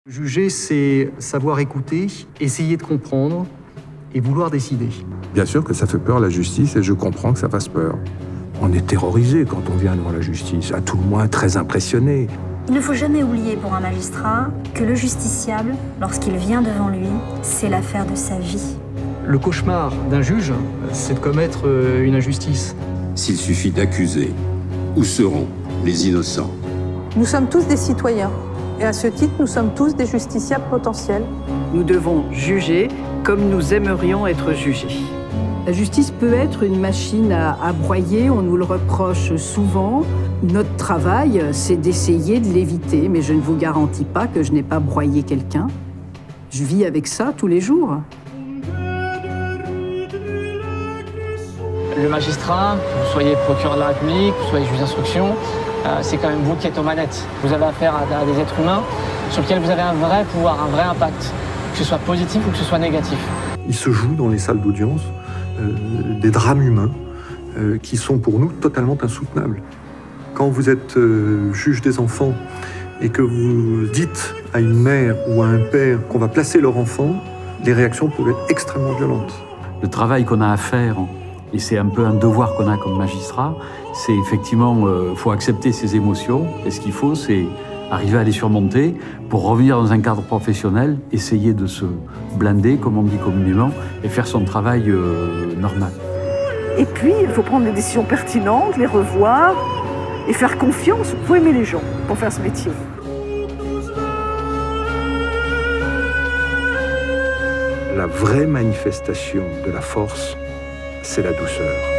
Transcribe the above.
Juger, c'est savoir écouter, essayer de comprendre et vouloir décider. Bien sûr que ça fait peur la justice et je comprends que ça fasse peur. On est terrorisé quand on vient devant la justice, à tout le moins très impressionné. Il ne faut jamais oublier pour un magistrat que le justiciable, lorsqu'il vient devant lui, c'est l'affaire de sa vie. Le cauchemar d'un juge, c'est de commettre une injustice. S'il suffit d'accuser, où seront les innocents? Nous sommes tous des citoyens. Et à ce titre, nous sommes tous des justiciables potentiels. Nous devons juger comme nous aimerions être jugés. La justice peut être une machine à broyer, on nous le reproche souvent. Notre travail, c'est d'essayer de l'éviter, mais je ne vous garantis pas que je n'ai pas broyé quelqu'un. Je vis avec ça tous les jours. Le magistrat, que vous soyez procureur de la République, que vous soyez juge d'instruction, c'est quand même vous qui êtes aux manettes. Vous avez affaire à des êtres humains sur lesquels vous avez un vrai pouvoir, un vrai impact, que ce soit positif ou que ce soit négatif. Il se joue dans les salles d'audience des drames humains qui sont pour nous totalement insoutenables. Quand vous êtes juge des enfants et que vous dites à une mère ou à un père qu'on va placer leur enfant, les réactions peuvent être extrêmement violentes. Le travail qu'on a à faire, et c'est un peu un devoir qu'on a comme magistrat, c'est effectivement, faut accepter ses émotions, et ce qu'il faut, c'est arriver à les surmonter pour revenir dans un cadre professionnel, essayer de se blinder, comme on dit communément, et faire son travail normal. Et puis, il faut prendre des décisions pertinentes, les revoir et faire confiance. Il faut aimer les gens pour faire ce métier. La vraie manifestation de la force, c'est la douceur.